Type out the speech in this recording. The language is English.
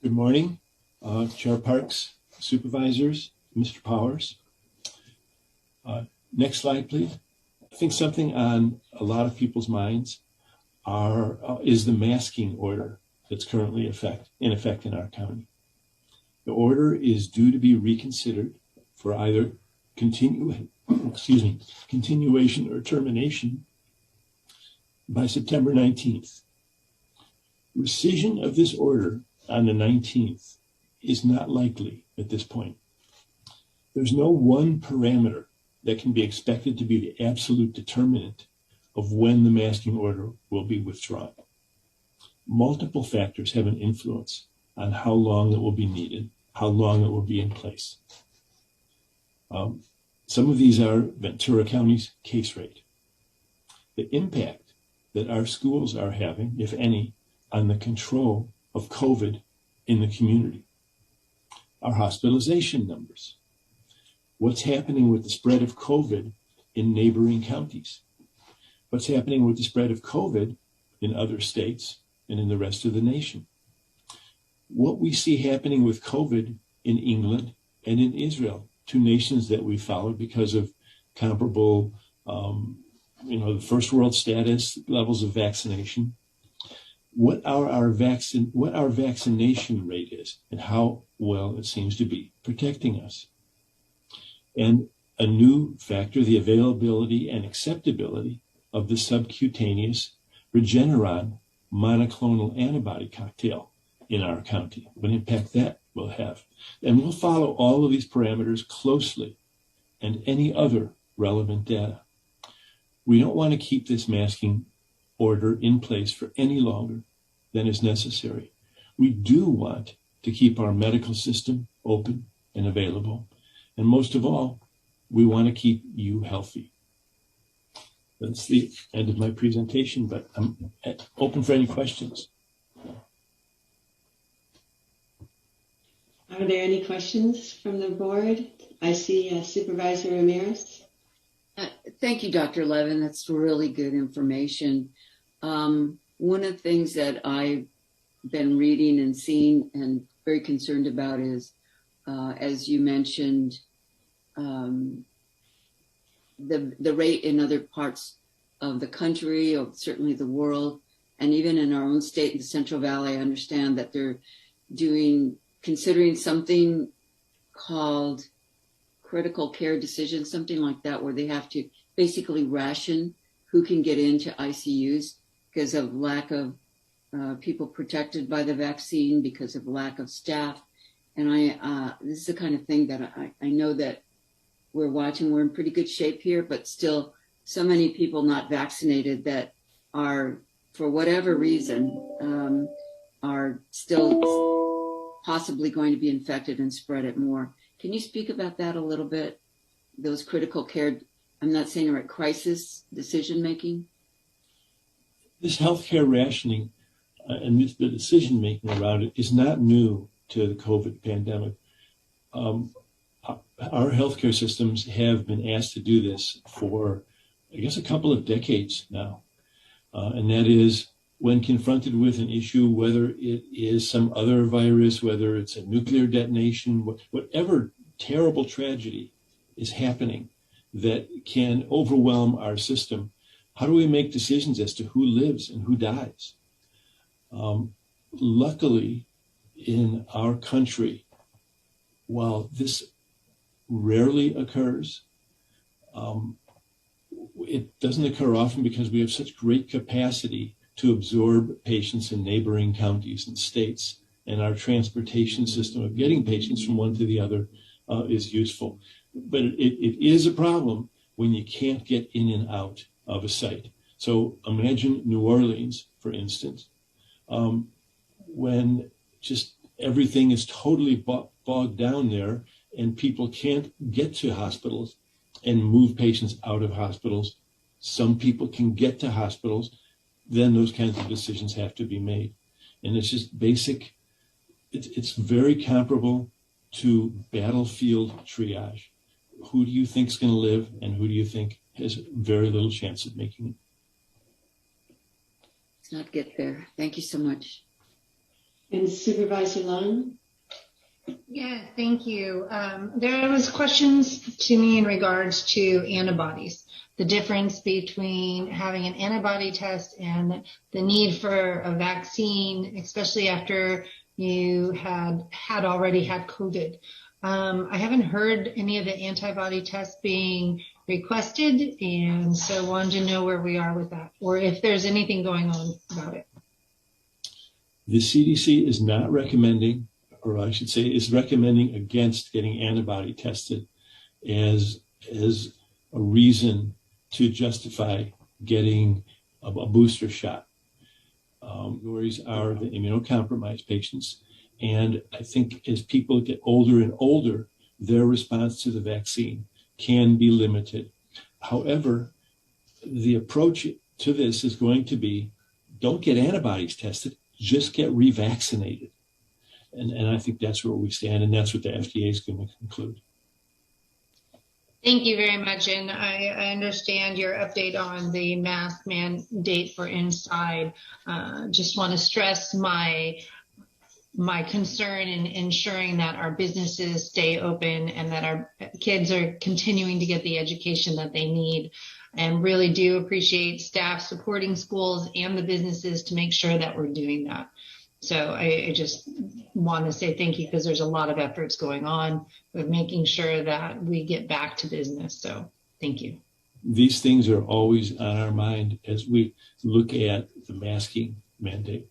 Good morning, Chair Parks, Supervisors, Mr. Powers. Next slide, please. I think something on a lot of people's minds is the masking order that's currently in effect in our county. The order is due to be reconsidered for either continuation or termination by September 19th. Rescission of this order on the 19th is not likely at this point. There's no one parameter that can be expected to be the absolute determinant of when the masking order will be withdrawn. Multiple factors have an influence on how long it will be needed, how long it will be in place. Some of these are Ventura County's case rate, the impact that our schools are having, if any, on the control of COVID in the community, our hospitalization numbers, what's happening with the spread of COVID in neighboring counties, what's happening with the spread of COVID in other states and in the rest of the nation, what we see happening with COVID in England and in Israel, two nations that we followed because of comparable, the first world status, levels of vaccination, what our vaccination rate is and how well it seems to be protecting us. And a new factor, the availability and acceptability of the subcutaneous Regeneron monoclonal antibody cocktail in our county, what impact that will have. And we'll follow all of these parameters closely and any other relevant data. We don't want to keep this masking order in place for any longer than is necessary. We do want to keep our medical system open and available. And most of all, we want to keep you healthy. That's the end of my presentation, but I'm open for any questions. Are there any questions from the board? I see Supervisor Ramirez. Thank you, Dr. Levin. That's really good information. One of the things that I've been reading and seeing and very concerned about is, as you mentioned, the rate in other parts of the country, or certainly the world, and even in our own state in the Central Valley. I understand that they're considering something called critical care decisions, something like that, where they have to basically ration who can get into ICUs because of lack of people protected by the vaccine, because of lack of staff. And this is the kind of thing that I know that we're watching. We're in pretty good shape here, but still so many people not vaccinated that are, for whatever reason, are still possibly going to be infected and spread it more. Can you speak about that a little bit? Those critical care, I'm not saying are at crisis decision making. This healthcare rationing and the decision making around it is not new to the COVID pandemic. Our healthcare systems have been asked to do this for, I guess, a couple of decades now. And that is, when confronted with an issue, whether it is some other virus, whether it's a nuclear detonation, whatever terrible tragedy is happening that can overwhelm our system, how do we make decisions as to who lives and who dies? Luckily, in our country, while this rarely occurs, it doesn't occur often because we have such great capacity to absorb patients in neighboring counties and states, and our transportation system of getting patients from one to the other is useful. But it is a problem when you can't get in and out of a site. So imagine New Orleans, for instance, when just everything is totally bogged down there and people can't get to hospitals and move patients out of hospitals. Some people can get to hospitals. Then those kinds of decisions have to be made. And it's just basic. It's very comparable to battlefield triage. Who do you think is going to live and who do you think has very little chance of making it? Let's not get there. Thank you so much. And Supervisor Lund? Yeah, thank you. There was questions to me in regards to antibodies, the difference between having an antibody test and the need for a vaccine, especially after you had already had COVID. I haven't heard any of the antibody tests being requested, and so wanted to know where we are with that, or if there's anything going on about it. The CDC is not recommending, or I should say, is recommending against getting antibody tested as a reason to justify getting a booster shot. Categories are the immunocompromised patients. And I think as people get older and older, their response to the vaccine can be limited. However, the approach to this is going to be, don't get antibodies tested, just get revaccinated. And I think that's where we stand, and that's what the FDA is going to conclude. Thank you very much. And I understand your update on the mask mandate for inside. Just want to stress my concern in ensuring that our businesses stay open and that our kids are continuing to get the education that they need. And really do appreciate staff supporting schools and the businesses to make sure that we're doing that. So I just want to say thank you, because there's a lot of efforts going on with making sure that we get back to business. So thank you. These things are always on our mind as we look at the masking mandate.